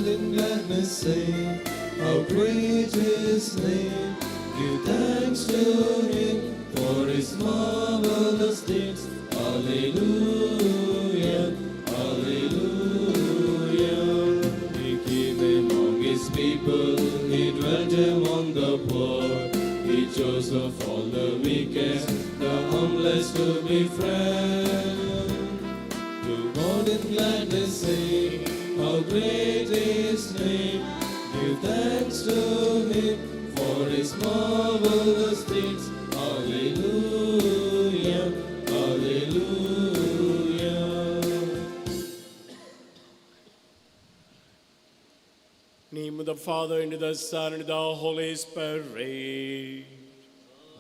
in gladness sing, how great His name. Give thanks to Him for His marvelous deeds. Hallelujah, hallelujah. He came among His people, He dwelt among the poor. He chose of all the wicked, the humblest to be friend. To God in gladness sing, how great His name. Give thanks to Him for His marvelous deeds. Hallelujah, hallelujah. Name of the Father, and of the Son, and of the Holy Spirit.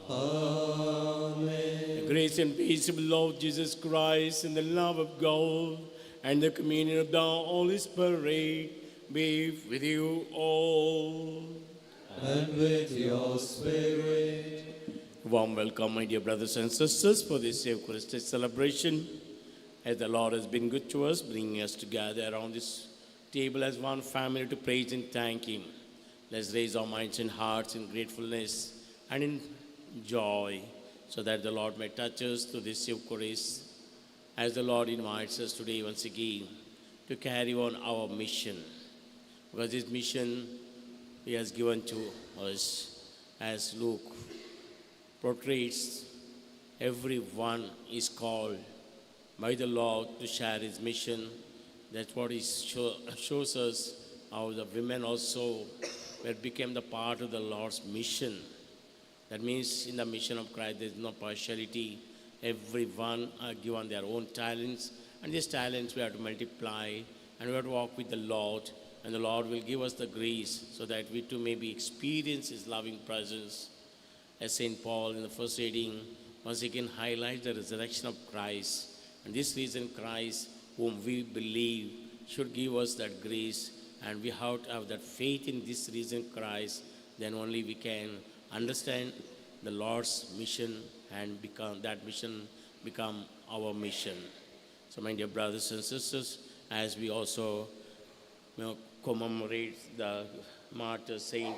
Amen. The grace and peace of the Lord Jesus Christ, and the love of God, and the communion of the Holy Spirit be with you all. And with your spirit. Warm welcome, my dear brothers and sisters, for this Eucharistic celebration. As the Lord has been good to us, bringing us together around this table as one family to praise and thank Him. Let's raise our minds and hearts in gratefulness and in joy, so that the Lord may touch us through this Eucharist, as the Lord invites us today once again to carry on our mission. Because this mission He has given to us, as Luke portrays, everyone is called by the Lord to share His mission. That's what He shows us, how the women also became the part of the Lord's mission. That means in the mission of Christ, there is no partiality. Everyone are given their own talents, and these talents we have to multiply, and we have to walk with the Lord, and the Lord will give us the grace so that we too may be experience His loving presence. As St. Paul in the first reading once again highlights the resurrection of Christ, and this reason Christ, whom we believe, should give us that grace, and we have to have that faith in this risen Christ. Then only we can understand the Lord's mission, and that mission become our mission. So my dear brothers and sisters, as we also commemorate the martyr Saint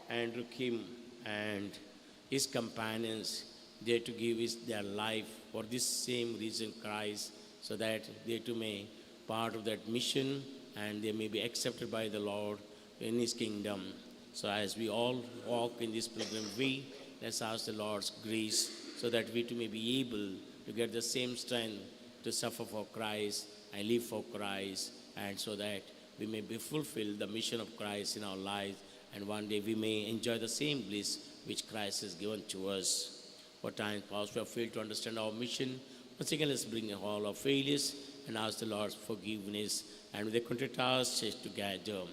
Andrew Kim and his companions, they to give their life for this same reason Christ, so that they too may part of that mission, and they may be accepted by the Lord in His kingdom. So as we all walk in this pilgrim way, let's ask the Lord's grace, so that we too may be able to get the same strength to suffer for Christ and live for Christ, and so that we may be fulfill the mission of Christ in our lives, and one day we may enjoy the same bliss which Christ has given to us. For time past we have failed to understand our mission. Once again, let's bring all our failures and ask the Lord's forgiveness, and with a contrite heart together.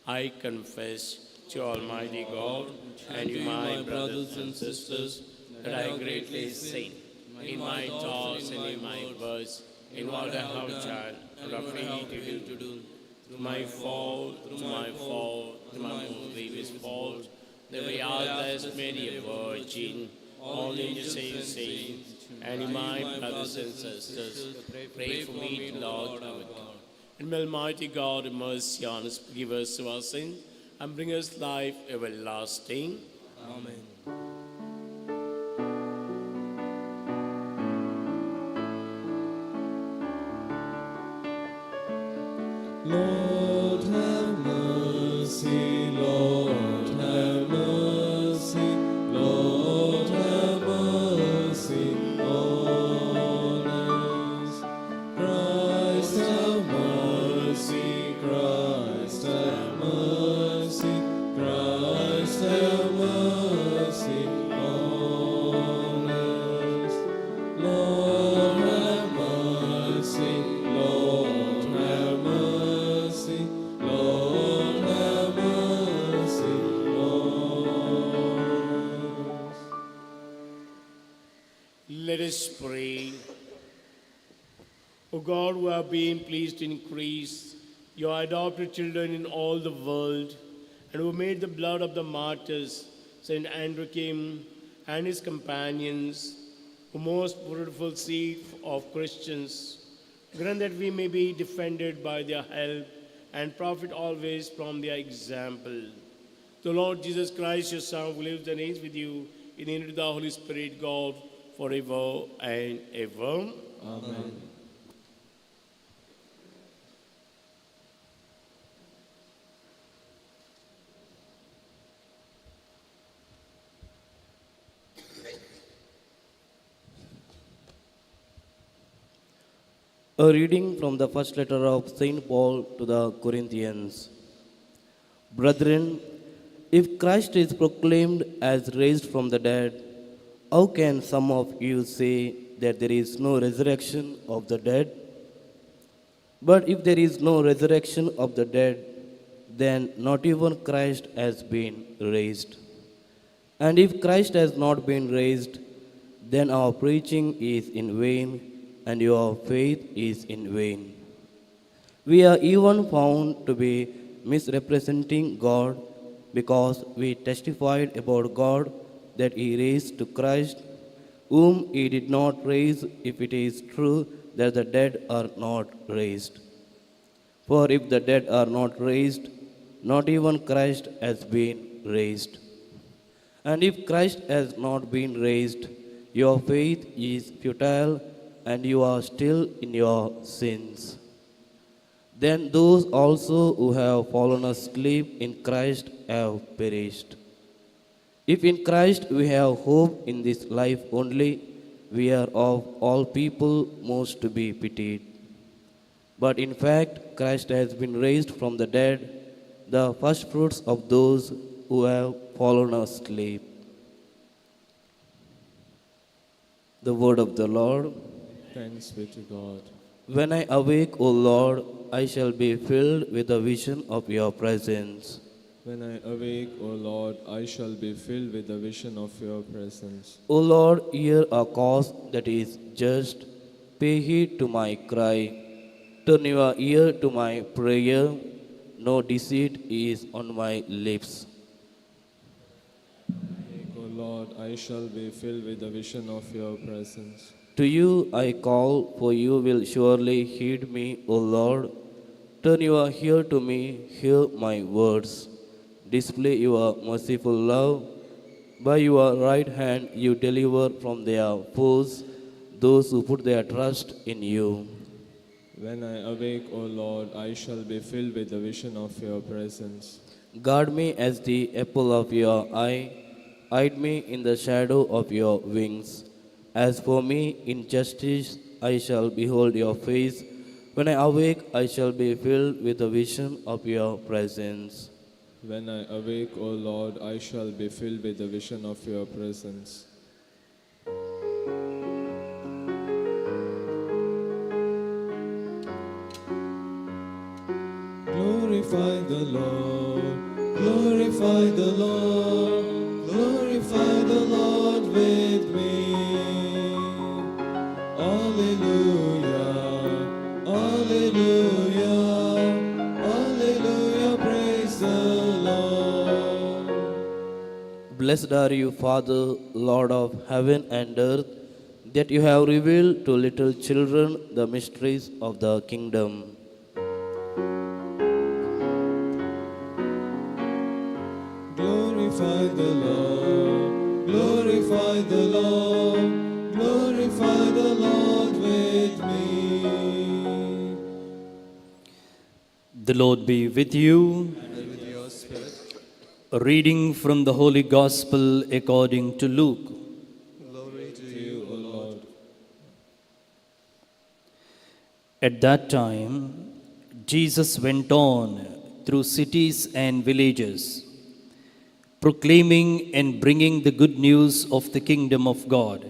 I confess to Almighty God and you, my brothers and sisters, that I greatly sinned in my thoughts and in my words, in what I have done and have failed to do. Through my fault, through my most grievous fault, that we are blessed Mary a Virgin, all innocent saints, and in my brothers and sisters, pray for me, Lord our God. And may Almighty God have mercy on us, forgive us of our sins, and bring us life everlasting. Amen. Lord have mercy, Lord have mercy, Lord have mercy on us. Christ have mercy, Christ have mercy, Christ have mercy on us. Lord have mercy, Lord have mercy, Lord have mercy on us. Let us pray. O God, who have been pleased to increase your adopted children in all the world, and who made the blood of the martyrs, St. Andrew Kim and his companions, the most fruitful seed of Christians, grant that we may be defended by their help and profit always from their example. The Lord Jesus Christ, your Son, who lives and reigns with you in the unity of the Holy Spirit, God, forever and ever. Amen. A reading from the first letter of St. Paul to the Corinthians. Brethren, if Christ is proclaimed as raised from the dead, how can some of you say that there is no resurrection of the dead? But if there is no resurrection of the dead, then not even Christ has been raised. And if Christ has not been raised, then our preaching is in vain, and your faith is in vain. We are even found to be misrepresenting God, because we testified about God that He raised to Christ, whom He did not raise, if it is true that the dead are not raised. For if the dead are not raised, not even Christ has been raised. And if Christ has not been raised, your faith is futile, and you are still in your sins. Then those also who have fallen asleep in Christ have perished. If in Christ we have hope in this life only, we are of all people most to be pitied. But in fact, Christ has been raised from the dead, the firstfruits of those who have fallen asleep. The word of the Lord. Thanks be to God. When I awake, O Lord, I shall be filled with the vision of your presence. When I awake, O Lord, I shall be filled with the vision of your presence. O Lord, hear a cause that is just. Pay heed to my cry. Turn your ear to my prayer. No deceit is on my lips. O Lord, I shall be filled with the vision of your presence. To you I call, for you will surely heed me, O Lord. Turn your ear to me, hear my words. Display your merciful love. By your right hand you deliver from their foes those who put their trust in you. When I awake, O Lord, I shall be filled with the vision of your presence. Guard me as the apple of your eye. Hide me in the shadow of your wings. As for me, in justice I shall behold your face. When I awake, I shall be filled with the vision of your presence. When I awake, O Lord, I shall be filled with the vision of your presence. Glorify the Lord, glorify the Lord, glorify the Lord with me. Alleluia, alleluia, alleluia, praise the Lord. Blessed are you, Father, Lord of heaven and earth, that you have revealed to little children the mysteries of the kingdom. Glorify the Lord, glorify the Lord, glorify the Lord with me. The Lord be with you. And with your spirit. A reading from the Holy Gospel according to Luke. Glory to you, O Lord. At that time, Jesus went on through cities and villages, proclaiming and bringing the good news of the kingdom of God.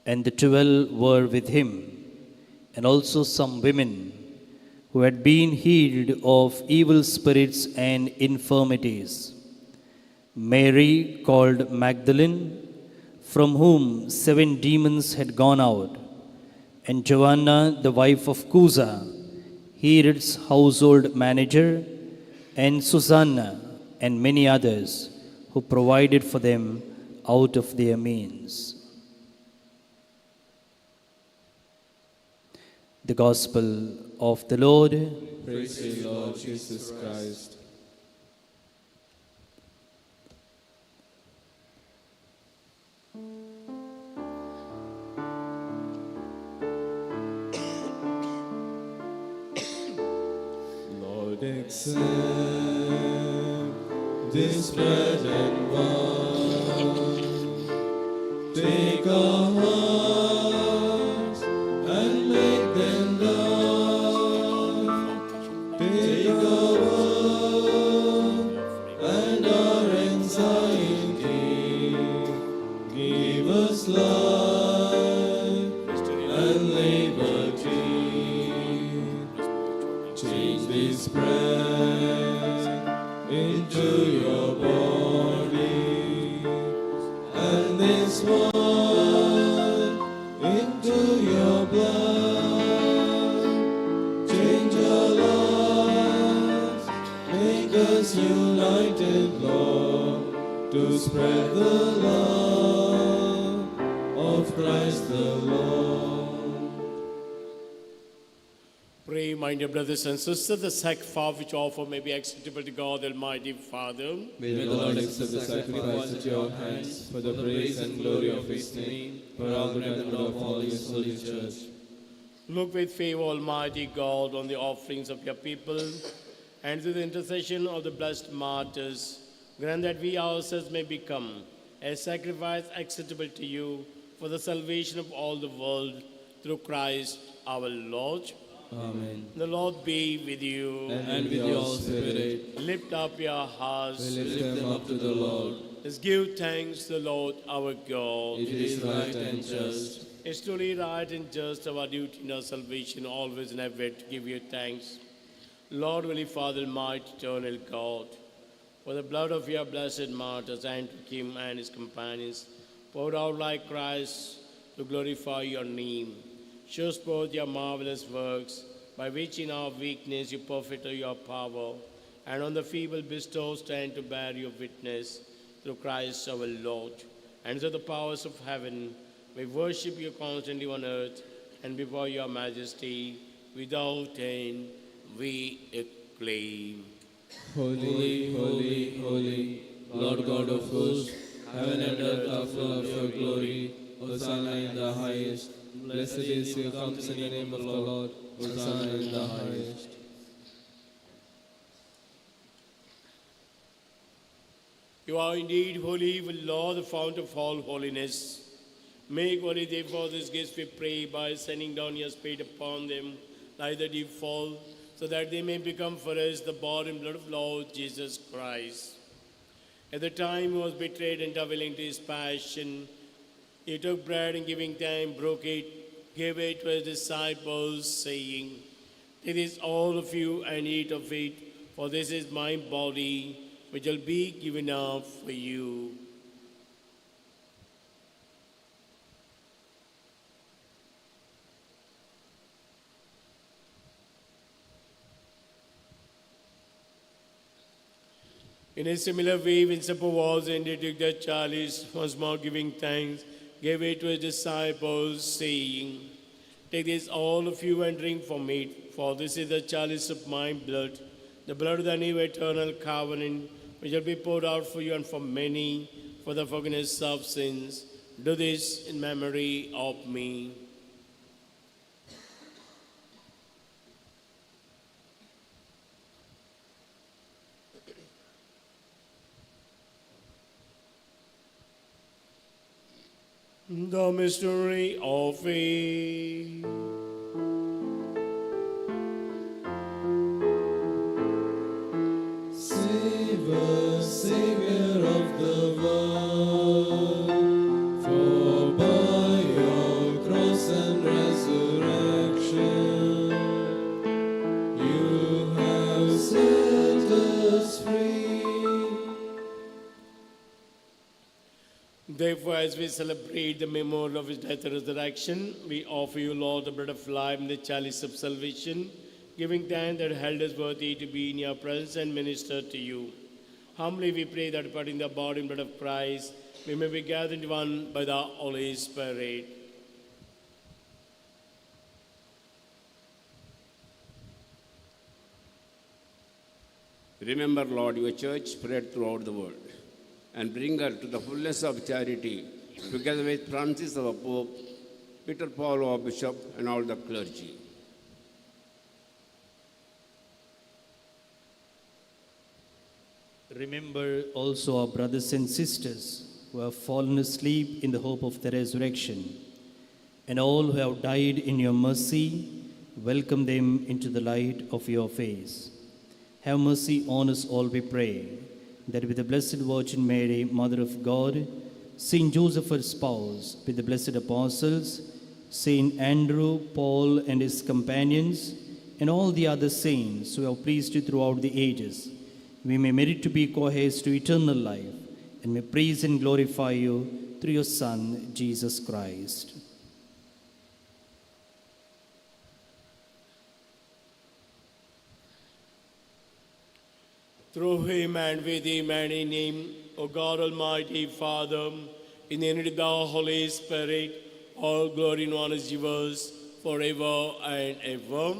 And the 12 were with him, and also some women who had been healed of evil spirits and infirmities. Mary, called Magdalene, from whom 7 demons had gone out, and Joanna, the wife of Chuza, Herod's household manager, and Susanna, and many others who provided for them out of their means. The Gospel of the Lord. Praise you, Lord Jesus Christ. Lord, accept this bread and wine. Take our hearts and make them thine. Take our work and our anxiety. Give us life and liberty. Change this bread into your body, and this wine into your blood. Change our lives, make us united, Lord, to spread the love of Christ the Lord. Pray, my dear brothers and sisters, the sacrifice which offer may be acceptable to God, Almighty Father. May the Lord accept the sacrifice at your hands for the praise and glory of His name, for our good and the good of all His holy church. Look with favor, Almighty God, on the offerings of your people, and through the intercession of the blessed martyrs, grant that we ourselves may become a sacrifice acceptable to you for the salvation of all the world, through Christ our Lord. Amen. The Lord be with you. And with your spirit, Lift up your hearts. we lift them up to the Lord. Let's give thanks to the Lord our God. It is right and just. It's truly right and just, our duty in our salvation, always and ever to give you thanks. Lord, Holy Father, Almighty, eternal God, for the blood of your blessed martyrs and to him and his companions, poured out like Christ to glorify your name. Show us both your marvelous works, by which in our weakness you perfect your power, and on the feeble bestow strength to bear your witness, through Christ our Lord. And through the powers of heaven, we worship you constantly on earth, and before your majesty, without end, we acclaim. Holy, holy, holy, Lord God of hosts, heaven and earth are full of your glory. Hosanna in the highest. Blessed is he who comes in the name of the Lord. Hosanna in the highest. You are indeed holy, O Lord, the fount of all holiness. Make holy, therefore, these gifts, we pray, by sending down your Spirit upon them, like the deep fall, so that they may become for us the body and blood of Lord Jesus Christ. At the time he was betrayed and willing to his passion, he took bread and giving thanks, broke it, gave it to his disciples, saying, "It is all of you and eat of it, for this is my body, which will be given up for you." In a similar way, when supper was ended, he took the chalice, once more giving thanks, gave it to his disciples, saying, "Take this, all of you, and drink from it, for this is the chalice of my blood, the blood of the new eternal covenant, which shall be poured out for you and for many, for the forgiveness of sins. Do this in memory of me." The mystery of faith. Save us, Savior of the world, for by your cross and resurrection, you have set us free. Therefore, as we celebrate the memorial of his death and resurrection, we offer you, Lord, the bread of life and the chalice of salvation, giving thanks that held us worthy to be in your presence and minister to you. Humbly we pray that, partaking the body and blood of Christ, we may be gathered into one by the Holy Spirit. Remember, Lord, your church spread throughout the world and bring her to the fullness of charity, together with Francis our Pope, Peter Paul our Bishop, and all the clergy. Remember also our brothers and sisters who have fallen asleep in the hope of the resurrection, and all who have died in your mercy, welcome them into the light of your face. Have mercy on us all, we pray, that with the Blessed Virgin Mary, Mother of God, Saint Joseph, her spouse, with the blessed apostles, Saint Andrew, Paul and his companions, and all the other saints who have pleased you throughout the ages, we may merit to be co-heirs to eternal life, and may praise and glorify you through your Son, Jesus Christ. Through him and with him and in him, O God Almighty Father, in the unity of the Holy Spirit, all glory and honor is yours forever and ever.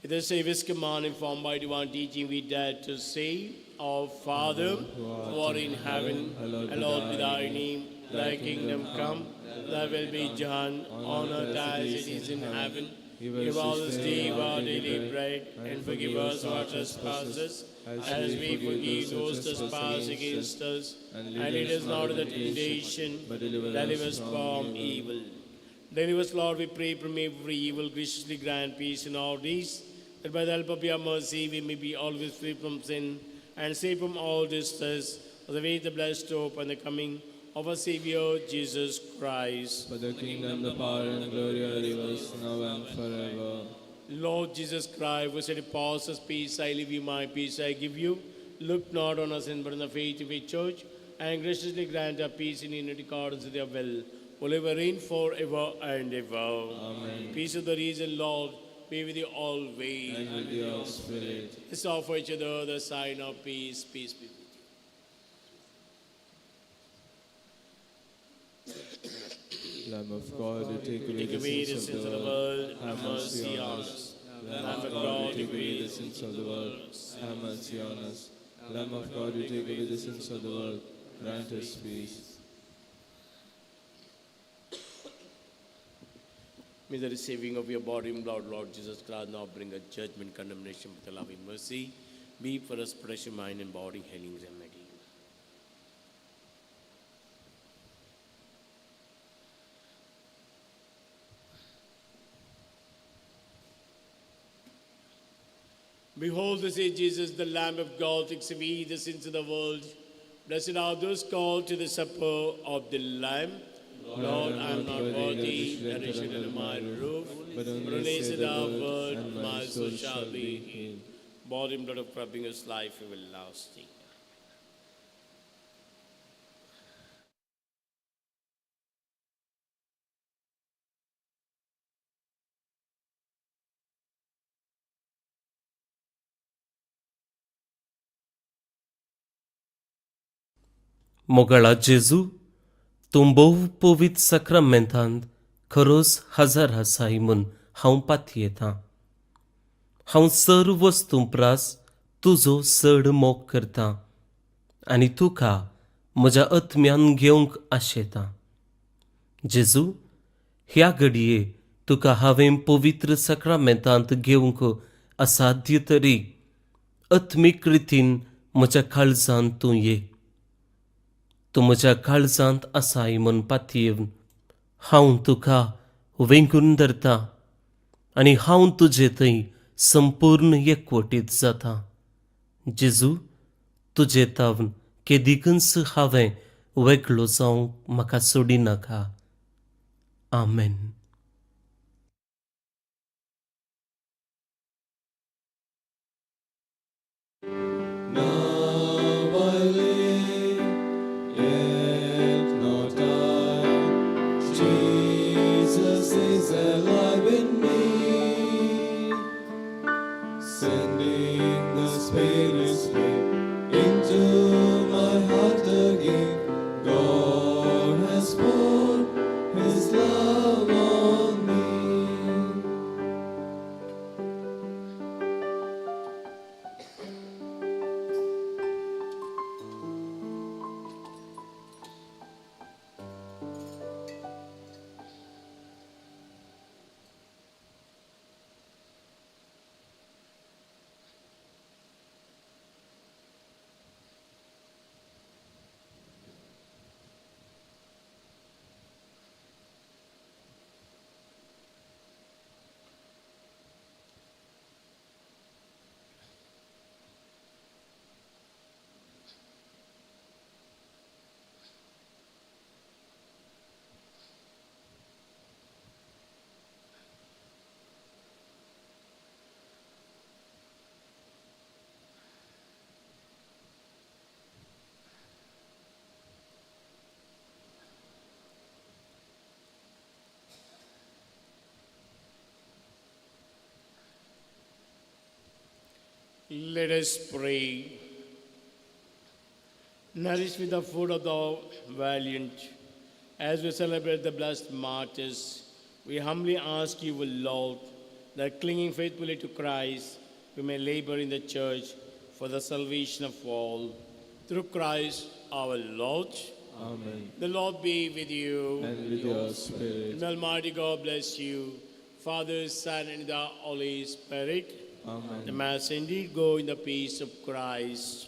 With the Savior's command, informed by divine teaching, we dare to say, Our Father, who art in heaven, hallowed be thy name. Thy kingdom come, thy will be done, on earth as it is in heaven. Give us this day our daily bread, and forgive us our trespasses, as we forgive those who trespass against us. And lead us not into temptation, but deliver us from evil. Deliver us, Lord, we pray, from every evil. Graciously grant peace in our days, that by the help of your mercy we may be always free from sin, and safe from all distress, for the way, the blessed hope, and the coming of our Savior, Jesus Christ. For the kingdom, the power, and the glory are yours, now and forever. Lord Jesus Christ, who said, Pause us, peace I leave you, my peace I give you. Look not on us, but on the faith of your church, and graciously grant our peace in unity accordance with your will, who live and reign forever and ever. Amen. Peace of the risen Lord be with you always. And with your spirit. Let's offer each other the sign of peace. Peace be with you. Lamb of God, who take Take away the sins of the world, have mercy on us. Lamb of God, who take away the sins of the world, have mercy on us. Lamb of God, who take away the sins of the world, grant us peace. May the receiving of your body and blood, Lord Jesus Christ, now bring a judgment, condemnation with the loving mercy. Be for us precious mind and body, healing remedy. Behold, this is Jesus, the Lamb of God, takes away the sins of the world. Blessed are those called to the supper of the Lamb. Lord, I am not worthy that you should enter my roof, but only say thou word, and my soul shall be healed. Body and blood of Christ bring us life everlasting. मोगळा जेजू तूं भोव पवित्र सक्रमेंतांत खरोच हजर आसाय म्हूण हांव पातयेतां. हांव सर्व वस्तू प्रास तुजो चड मोग करतां आनी तुका म्हज्या आत्म्यान घेवंक आशेतां. जेजू, ह्या घडये तुका हांवें पवित्र सक्रमेंतांत घेवंक असाध्य तरी आत्मीक रितीन म्हज्या काळजांत तूं ये. तूं म्हज्या काळजांत आसाय म्हूण पातयेवन हांव तुका वेंगून धरतां आनी हांव तुजे थंय संपूर्ण एकवटीत जातां. जेजू, तुजे तावन केदिकच हांवें वेगळो जावंक म्हाका सोडिनाका. आमेन. Let us pray. Nourished with the food of the valiant, as we celebrate the blessed martyrs, we humbly ask you, O Lord, that clinging faithfully to Christ, we may labor in the church for the salvation of all. Through Christ our Lord. Amen. The Lord be with you. And with your spirit. And Almighty God bless you, Father, Son, and the Holy Spirit. Amen. The Mass indeed go in the peace of Christ.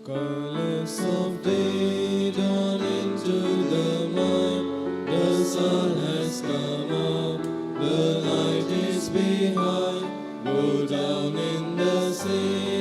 Colors of day dawn into the night. The sun has come up, the light is behind. Go down in the sea.